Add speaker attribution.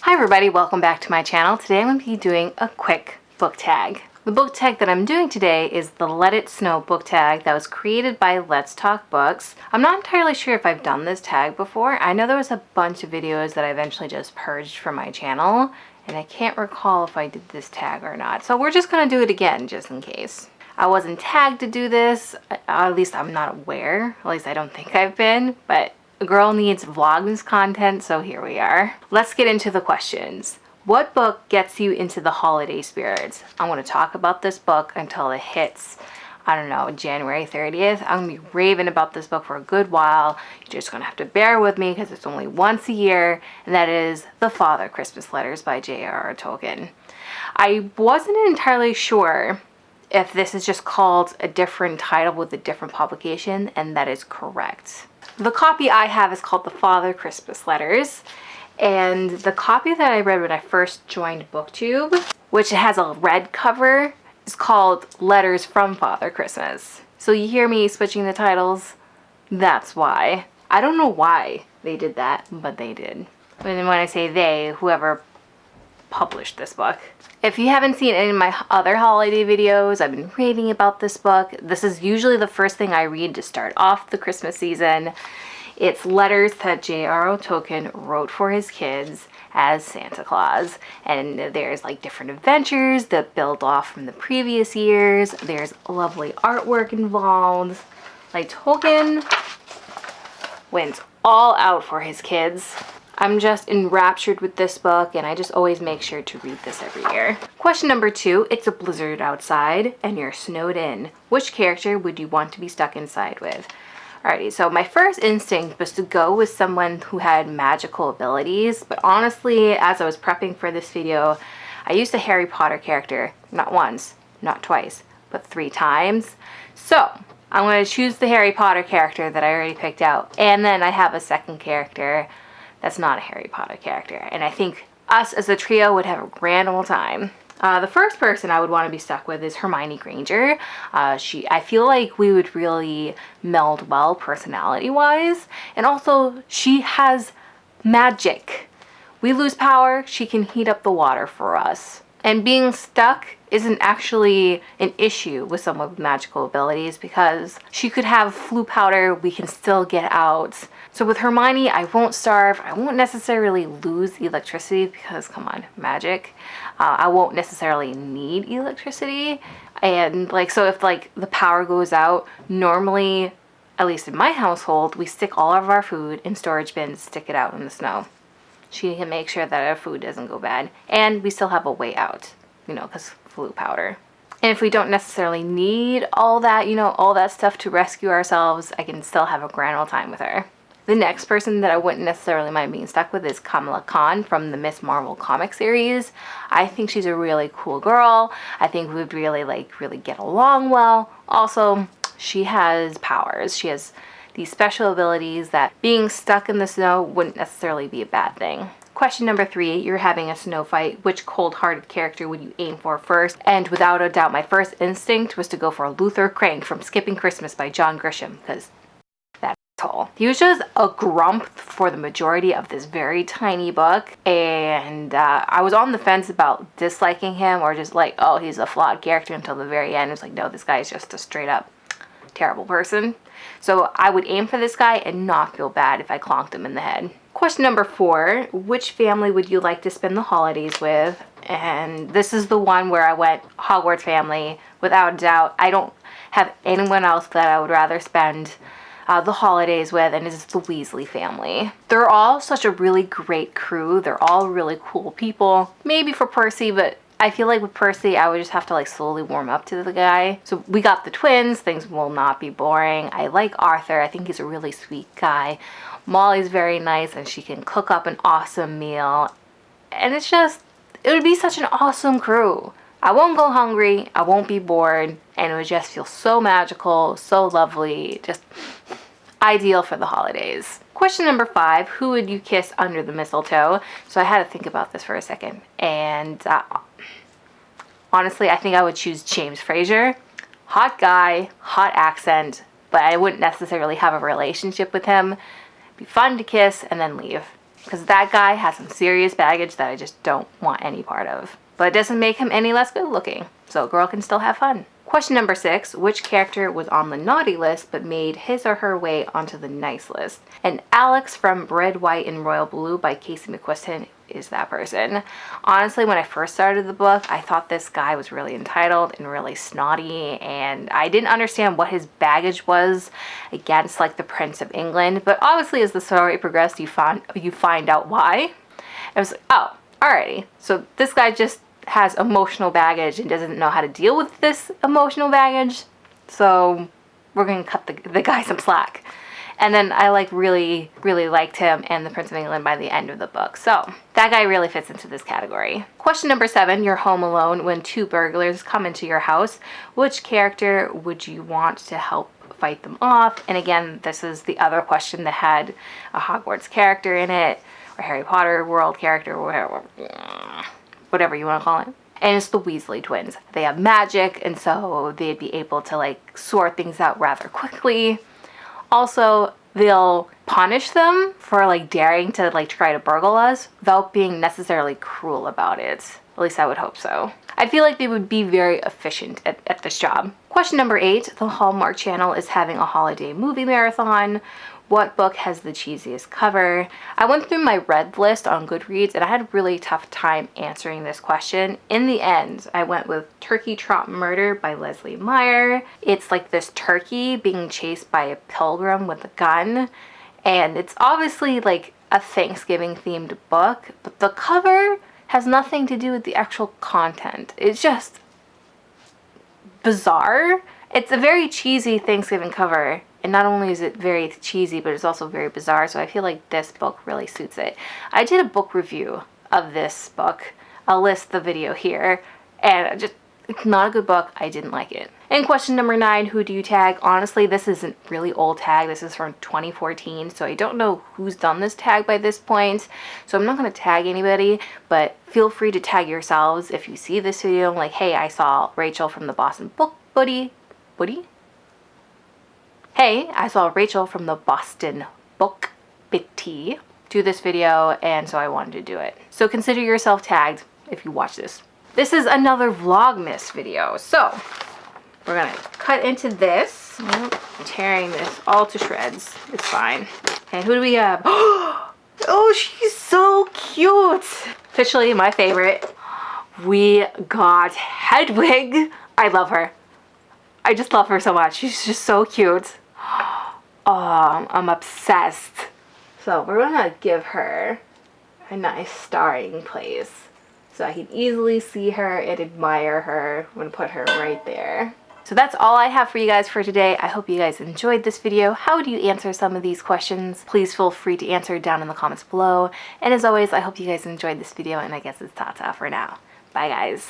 Speaker 1: Hi everybody, welcome back to my channel. Today I'm going to be doing a quick book tag. The book tag that I'm doing today is the Let It Snow book tag that was created by Let's Talk Books. I'm not entirely sure if I've done this tag before. I know there was a bunch of videos that I eventually just purged from my channel, and I can't recall if I did this tag or not. So we're just going to do it again just in case. I wasn't tagged to do this, at least I'm not aware. At least I don't think I've been, but a girl needs Vlogmas content, so here we are. Let's get into the questions. What book gets you into the holiday spirits? I'm going to talk about this book until it hits, I don't know, January 30th. I'm going to be raving about this book for a good while. You're just going to have to bear with me because it's only once a year, and that is The Father Christmas Letters by J.R.R. Tolkien. I wasn't entirely sure if this is just called a different title with a different publication, and that is correct. The copy I have is called The Father Christmas Letters, and the copy that I read when I first joined BookTube, which has a red cover, is called Letters from Father Christmas. So you hear me switching the titles? That's why. I don't know why they did that, but they did. And when I say they, whoever published this book. If you haven't seen any of my other holiday videos, I've been raving about this book. This is usually the first thing I read to start off the Christmas season. It's letters that J.R.R. Tolkien wrote for his kids as Santa Claus. And there's like different adventures that build off from the previous years. There's lovely artwork involved. Like Tolkien went all out for his kids. I'm just enraptured with this book, and I just always make sure to read this every year. Question number 2, it's a blizzard outside and you're snowed in. Which character would you want to be stuck inside with? Alrighty, so my first instinct was to go with someone who had magical abilities, but honestly, as I was prepping for this video, I used a Harry Potter character, not once, not twice, but 3 times. So I'm going to choose the Harry Potter character that I already picked out, and then I have a second character that's not a Harry Potter character, and I think us as a trio would have a grand old time. The first person I would want to be stuck with is Hermione Granger. I feel like we would really meld well personality-wise, and also she has magic. We lose power, she can heat up the water for us. And being stuck isn't actually an issue with someone with magical abilities because she could have flu powder, we can still get out. So with Hermione, I won't starve, I won't necessarily lose electricity because, come on, magic. I won't necessarily need electricity. And so if the power goes out, normally, at least in my household, we stick all of our food in storage bins, stick it out in the snow. She can make sure that our food doesn't go bad. And we still have a way out, because flu powder. And if we don't necessarily need all that, all that stuff to rescue ourselves, I can still have a grand old time with her. The next person that I wouldn't necessarily mind being stuck with is Kamala Khan from the Miss Marvel comic series. I think she's a really cool girl. I think we would really get along well. Also, she has powers. She has these special abilities that being stuck in the snow wouldn't necessarily be a bad thing. Question number 3, you're having a snow fight. Which cold-hearted character would you aim for first? And without a doubt, my first instinct was to go for Luther Crank from Skipping Christmas by John Grisham, because that's tall. He was just a grump for the majority of this very tiny book, and I was on the fence about disliking him or just oh, he's a flawed character until the very end. It was like, no, this guy is just a straight-up terrible person. So I would aim for this guy and not feel bad if I clonked him in the head. Question number 4, which family would you like to spend the holidays with? And this is the one where I went Hogwarts family. Without a doubt, I don't have anyone else that I would rather spend the holidays with, and it's the Weasley family. They're all such a really great crew. They're all really cool people. Maybe for Percy, but I feel like with Percy, I would just have to slowly warm up to the guy. So we got the twins. Things will not be boring. I like Arthur. I think he's a really sweet guy. Molly's very nice, and she can cook up an awesome meal. And it would be such an awesome crew. I won't go hungry. I won't be bored. And it would just feel so magical, so lovely. Just ideal for the holidays. Question number 5, who would you kiss under the mistletoe? So I had to think about this for a second. And honestly, I think I would choose James Fraser. Hot guy, hot accent, but I wouldn't necessarily have a relationship with him. It'd be fun to kiss and then leave. because that guy has some serious baggage that I just don't want any part of. But it doesn't make him any less good looking, so a girl can still have fun. Question number 6, which character was on the naughty list but made his or her way onto the nice list? And Alex from Red, White, and Royal Blue by Casey McQuiston is that person. Honestly, when I first started the book, I thought this guy was really entitled and really snotty, and I didn't understand what his baggage was against like the Prince of England. But obviously, as the story progressed, you find out why. I was like, oh, alrighty. So this guy just has emotional baggage and doesn't know how to deal with this emotional baggage. So we're gonna cut the guy some slack. And then I really liked him and the Prince of England by the end of the book. So that guy really fits into this category. Question number 7, you're home alone when 2 burglars come into your house. Which character would you want to help fight them off? And again, this is the other question that had a Hogwarts character in it, or Harry Potter world character, or whatever you want to call it. And it's the Weasley twins. They have magic, and so they'd be able to like sort things out rather quickly. Also, they'll punish them for like daring to like try to burgle us without being necessarily cruel about it. At least I would hope so. I feel like they would be very efficient at this job. Question number 8, the Hallmark Channel is having a holiday movie marathon. What book has the cheesiest cover? I went through my read list on Goodreads and I had a really tough time answering this question. In the end, I went with Turkey Trot Murder by Leslie Meyer. It's like this turkey being chased by a pilgrim with a gun. And it's obviously like a Thanksgiving themed book, but the cover has nothing to do with the actual content. It's just bizarre. It's a very cheesy Thanksgiving cover. And not only is it very cheesy, but it's also very bizarre. So I feel like this book really suits it. I did a book review of this book. I'll list the video here. And it's not a good book. I didn't like it. And question number 9, who do you tag? Honestly, this isn't really old tag. This is from 2014. So I don't know who's done this tag by this point. So I'm not going to tag anybody. But feel free to tag yourselves if you see this video. Like, hey, I saw Rachel from the Boston Book Buddy. Hey, I saw Rachel from the Boston Book Bitty do this video, and so I wanted to do it. So consider yourself tagged if you watch this. This is another Vlogmas video. So we're gonna cut into this. I'm tearing this all to shreds. It's fine. And who do we have? Oh, she's so cute. Officially my favorite. We got Hedwig. I love her. I just love her so much. She's just so cute. Oh, I'm obsessed. So we're gonna give her a nice starting place so I can easily see her and admire her. I'm gonna put her right there. So that's all I have for you guys for today. I hope you guys enjoyed this video. How do you answer some of these questions? Please feel free to answer down in the comments below. And as always, I hope you guys enjoyed this video, and I guess it's ta-ta for now. Bye guys.